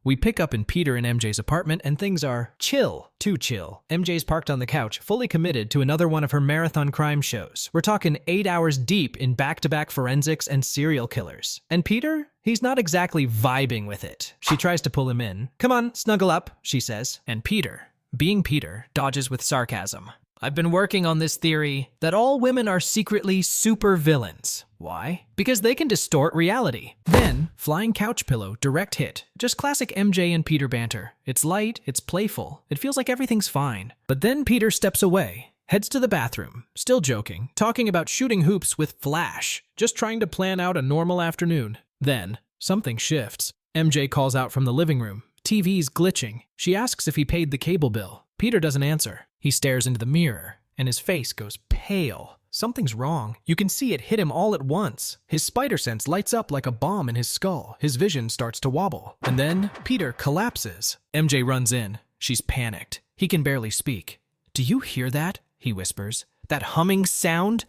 We pick up in Peter and MJ's apartment and things are chill, too chill. MJ's parked on the couch, fully committed to another one of her marathon crime shows. We're talking 8 hours deep in back-to-back forensics and serial killers. And Peter? He's not exactly vibing with it. She tries to pull him in. Come on, snuggle up, she says. And Peter, being Peter, dodges with sarcasm. I've been working on this theory that all women are secretly super villains. Why? Because they can distort reality. Then, flying couch pillow, direct hit. Just classic MJ and Peter banter. It's light, it's playful, it feels like everything's fine. But then Peter steps away, heads to the bathroom, still joking, talking about shooting hoops with Flash, just trying to plan out a normal afternoon. Then, something shifts. MJ calls out from the living room. TV's glitching. She asks if he paid the cable bill. Peter doesn't answer. He stares into the mirror, and his face goes pale. Something's wrong. You can see it hit him all at once. His spider sense lights up like a bomb in his skull. His vision starts to wobble. And then Peter collapses. MJ runs in. She's panicked. He can barely speak. Do you hear that? He whispers. That humming sound?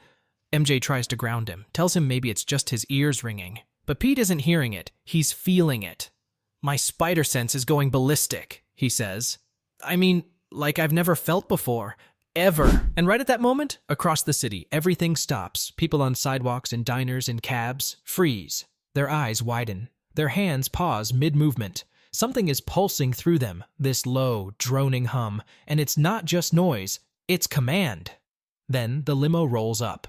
MJ tries to ground him, tells him maybe it's just his ears ringing. But Pete isn't hearing it. He's feeling it. My spider sense is going ballistic, he says. I mean, like I've never felt before. Ever. And right at that moment, across the city, everything stops. People on sidewalks, in diners, in cabs, freeze. Their eyes widen. Their hands pause mid-movement. Something is pulsing through them, this low, droning hum. And it's not just noise, it's command. Then the limo rolls up.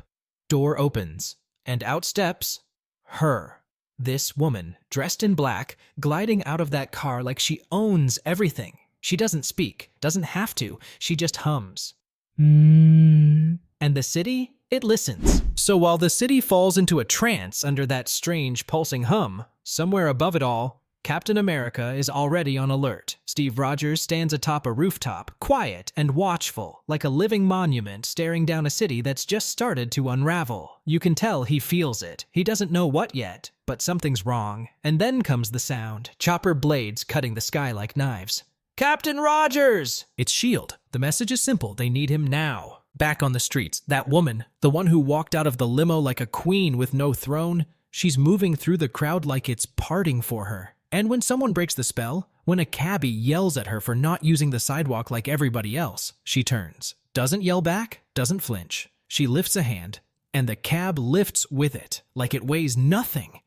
Door opens. And out steps her. This woman, dressed in black, gliding out of that car like she owns everything. She doesn't speak, doesn't have to, she just hums. And the city, it listens. So while the city falls into a trance under that strange pulsing hum, somewhere above it all, Captain America is already on alert. Steve Rogers stands atop a rooftop, quiet and watchful, like a living monument staring down a city that's just started to unravel. You can tell he feels it. He doesn't know what yet, but something's wrong. And then comes the sound, chopper blades cutting the sky like knives. Captain Rogers! It's S.H.I.E.L.D. The message is simple, they need him now. Back on the streets, that woman, the one who walked out of the limo like a queen with no throne, she's moving through the crowd like it's parting for her. And when someone breaks the spell, when a cabbie yells at her for not using the sidewalk like everybody else, she turns. Doesn't yell back, doesn't flinch. She lifts a hand, and the cab lifts with it, like it weighs nothing.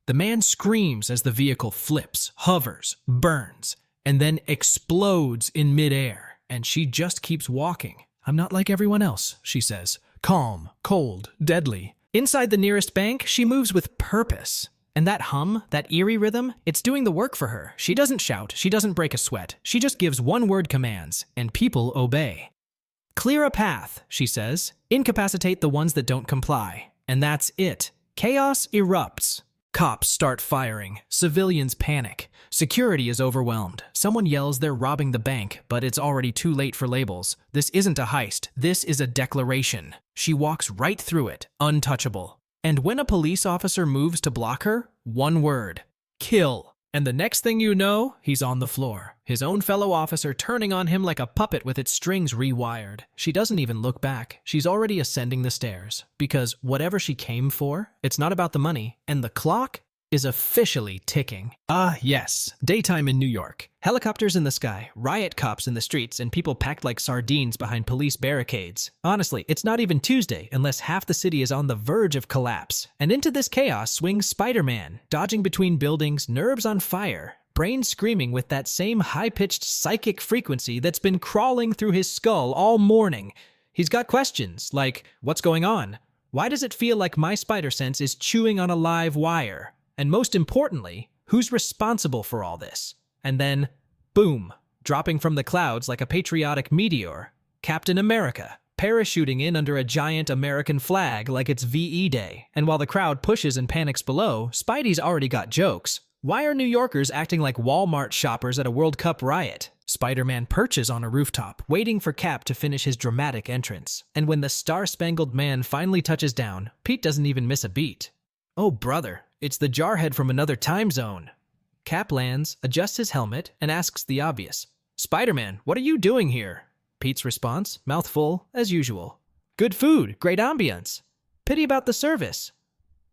The man screams as the vehicle flips, hovers, burns, and then explodes in midair, and she just keeps walking. I'm not like everyone else, she says. Calm, cold, deadly. Inside the nearest bank, she moves with purpose. And that hum, that eerie rhythm, it's doing the work for her. She doesn't shout, she doesn't break a sweat. She just gives one-word commands, and people obey. Clear a path, she says. Incapacitate the ones that don't comply. And that's it. Chaos erupts. Cops start firing. Civilians panic. Security is overwhelmed. Someone yells they're robbing the bank, but it's already too late for labels. This isn't a heist. This is a declaration. She walks right through it, untouchable. And when a police officer moves to block her, one word. Kill. And the next thing you know, he's on the floor. His own fellow officer turning on him like a puppet with its strings rewired. She doesn't even look back. She's already ascending the stairs. Because whatever she came for, it's not about the money. And the clock is officially ticking. Ah, yes. Daytime in New York. Helicopters in the sky, riot cops in the streets, and people packed like sardines behind police barricades. Honestly, it's not even Tuesday unless half the city is on the verge of collapse. And into this chaos swings Spider-Man, dodging between buildings, nerves on fire, brain screaming with that same high-pitched psychic frequency that's been crawling through his skull all morning. He's got questions like, what's going on? Why does it feel like my spider sense is chewing on a live wire? And most importantly, who's responsible for all this? And then, boom, dropping from the clouds like a patriotic meteor, Captain America, parachuting in under a giant American flag like it's VE Day. And while the crowd pushes and panics below, Spidey's already got jokes. Why are New Yorkers acting like Walmart shoppers at a World Cup riot? Spider-Man perches on a rooftop, waiting for Cap to finish his dramatic entrance. And when the Star-Spangled Man finally touches down, Pete doesn't even miss a beat. Oh, brother, it's the jarhead from another time zone. Cap lands, adjusts his helmet, and asks the obvious. Spider-Man, what are you doing here? Pete's response, mouth full, as usual. Good food, great ambience. Pity about the service.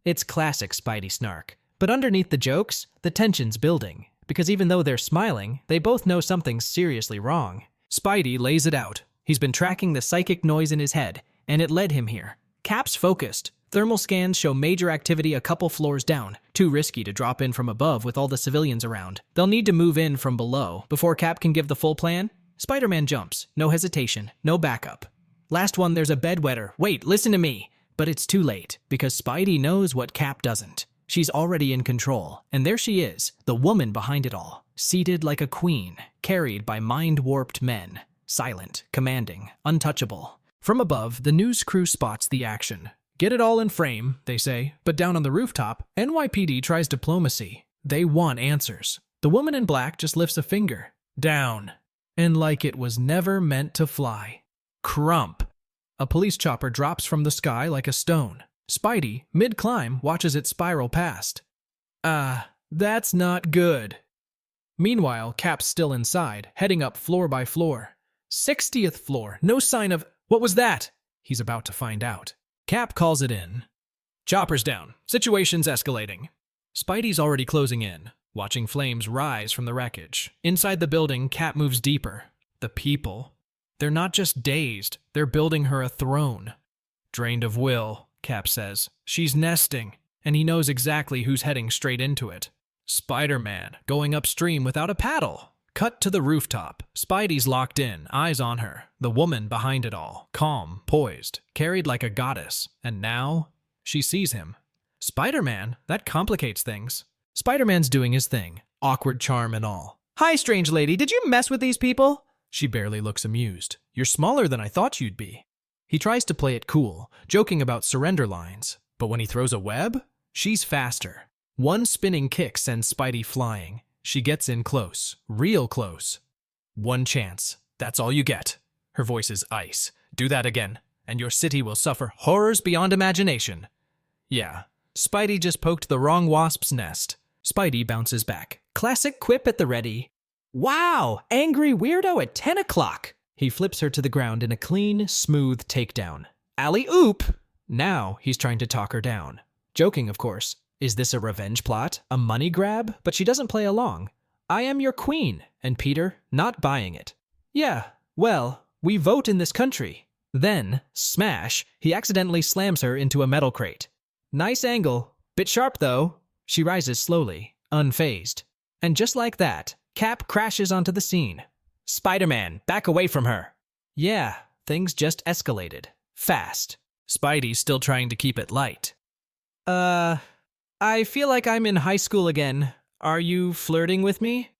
It's classic Spidey snark. But underneath the jokes, the tension's building. because even though they're smiling, they both know something's seriously wrong. Spidey lays it out. He's been tracking the psychic noise in his head, and it led him here. Cap's focused. Thermal scans show major activity a couple floors down. Too risky to drop in from above with all the civilians around. They'll need to move in from below before Cap can give the full plan. Spider-Man jumps. No hesitation. No backup. Last one, there's a bedwetter. Wait, listen to me. But it's too late, because Spidey knows what Cap doesn't. She's already in control, and there she is, the woman behind it all, seated like a queen, carried by mind-warped men. Silent, commanding, untouchable. From above, the news crew spots the action. Get it all in frame, they say, but down on the rooftop, NYPD tries diplomacy. They want answers. The woman in black just lifts a finger. Down. And like it was never meant to fly. Crump. A police chopper drops from the sky like a stone. Spidey, mid-climb, watches it spiral past. That's not good. Meanwhile, Cap's still inside, heading up floor by floor. 60th floor, no sign of... What was that? He's about to find out. Cap calls it in. Chopper's down. Situation's escalating. Spidey's already closing in, watching flames rise from the wreckage. Inside the building, Cap moves deeper. The people. They're not just dazed, they're building her a throne. Drained of will, Cap says. She's nesting, and he knows exactly who's heading straight into it. Spider-Man, going upstream without a paddle. Cut to the rooftop. Spidey's locked in, eyes on her. The woman behind it all, calm, poised, carried like a goddess. And now, she sees him. Spider-Man, that complicates things. Spider-Man's doing his thing, awkward charm and all. Hi, strange lady, did you mess with these people? She barely looks amused. You're smaller than I thought you'd be. He tries to play it cool, joking about surrender lines. But when he throws a web, she's faster. One spinning kick sends Spidey flying. She gets in close, real close. One chance. That's all you get. Her voice is ice. Do that again, and your city will suffer horrors beyond imagination. Yeah, Spidey just poked the wrong wasp's nest. Spidey bounces back. Classic quip at the ready. Wow, angry weirdo at 10 o'clock. He flips her to the ground in a clean, smooth takedown. Alley-oop! Now he's trying to talk her down. Joking, of course. Is this a revenge plot? A money grab? But she doesn't play along. I am your queen, and Peter, not buying it. Yeah, well, we vote in this country. Then, smash, he accidentally slams her into a metal crate. Nice angle. Bit sharp, though. She rises slowly, unfazed. And just like that, Cap crashes onto the scene. Spider-Man, back away from her. Yeah, things just escalated. Fast. Spidey's still trying to keep it light. I feel like I'm in high school again. Are you flirting with me?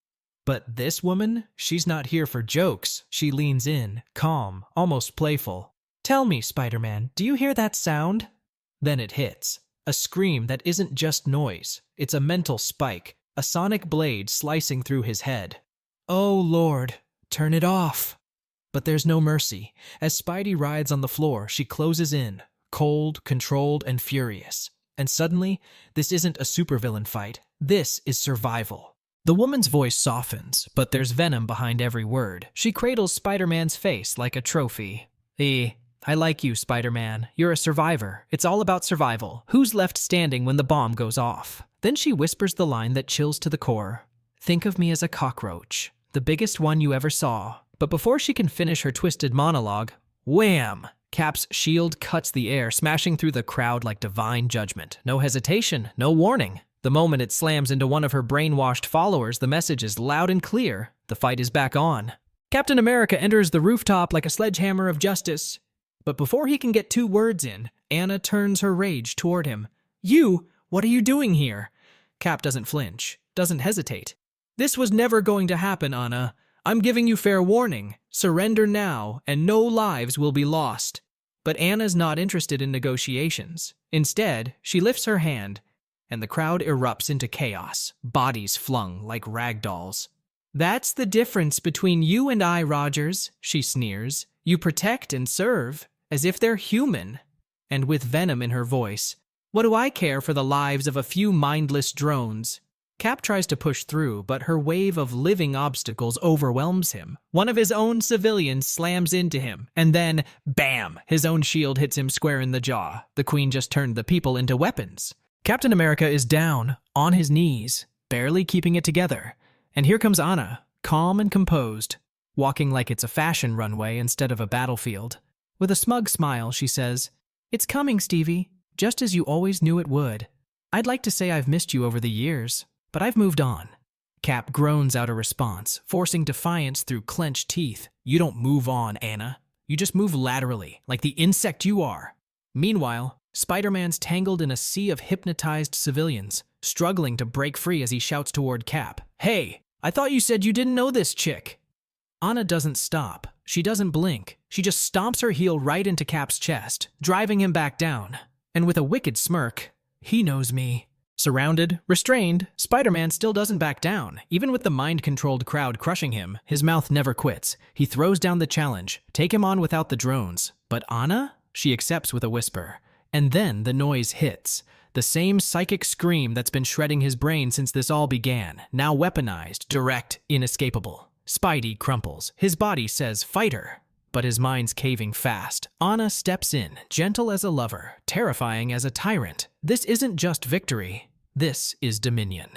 But this woman, she's not here for jokes. She leans in, calm, almost playful. Tell me, Spider-Man, do you hear that sound? Then it hits. A scream that isn't just noise. It's a mental spike, a sonic blade slicing through his head. Oh, Lord, turn it off. But there's no mercy. As Spidey rides on the floor, she closes in, cold, controlled, and furious. And suddenly, this isn't a supervillain fight. This is survival. The woman's voice softens, but there's venom behind every word. She cradles Spider-Man's face like a trophy. I like you, Spider-Man. You're a survivor. It's all about survival. Who's left standing when the bomb goes off? Then she whispers the line that chills to the core. Think of me as a cockroach, the biggest one you ever saw. But before she can finish her twisted monologue, wham! Cap's shield cuts the air, smashing through the crowd like divine judgment. No hesitation, no warning. The moment it slams into one of her brainwashed followers, the message is loud and clear. The fight is back on. Captain America enters the rooftop like a sledgehammer of justice. But before he can get 2 words in, Anna turns her rage toward him. You, what are you doing here? Cap doesn't flinch, doesn't hesitate. This was never going to happen, Anna. I'm giving you fair warning. Surrender now, and no lives will be lost. But Anna's not interested in negotiations. Instead, she lifts her hand, and the crowd erupts into chaos, bodies flung like rag dolls. That's the difference between you and I, Rogers, she sneers. You protect and serve, as if they're human. And with venom in her voice, what do I care for the lives of a few mindless drones? Cap tries to push through, but her wave of living obstacles overwhelms him. One of his own civilians slams into him, and then, bam, his own shield hits him square in the jaw. The Queen just turned the people into weapons. Captain America is down, on his knees, barely keeping it together. And here comes Anna, calm and composed, walking like it's a fashion runway instead of a battlefield. With a smug smile, she says, "It's coming, Stevie, just as you always knew it would. I'd like to say I've missed you over the years, but I've moved on." Cap groans out a response, forcing defiance through clenched teeth. "You don't move on, Anna. You just move laterally, like the insect you are." Meanwhile, Spider-Man's tangled in a sea of hypnotized civilians, struggling to break free as he shouts toward Cap, "Hey, I thought you said you didn't know this chick." Anna doesn't stop. She doesn't blink. She just stomps her heel right into Cap's chest, driving him back down. And with a wicked smirk, "He knows me." Surrounded, restrained, Spider-Man still doesn't back down. Even with the mind-controlled crowd crushing him, his mouth never quits. He throws down the challenge, take him on without the drones. But Anna? She accepts with a whisper. And then the noise hits. The same psychic scream that's been shredding his brain since this all began, now weaponized, direct, inescapable. Spidey crumples. His body says, "Fighter." But his mind's caving fast. Anna steps in, gentle as a lover, terrifying as a tyrant. This isn't just victory. This is dominion.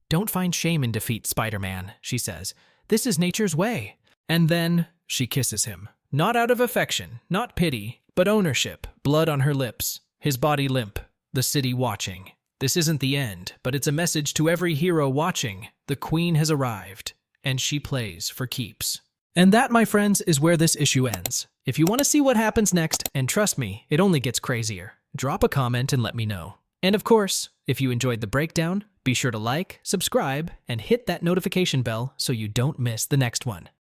"Don't find shame in defeat, Spider-Man," she says. "This is nature's way." And then she kisses him. Not out of affection, not pity, but ownership, blood on her lips, his body limp, the city watching. This isn't the end, but it's a message to every hero watching. The Queen has arrived, and she plays for keeps. And that, my friends, is where this issue ends. If you want to see what happens next, and trust me, it only gets crazier, drop a comment and let me know. And of course, if you enjoyed the breakdown, be sure to like, subscribe, and hit that notification bell so you don't miss the next one.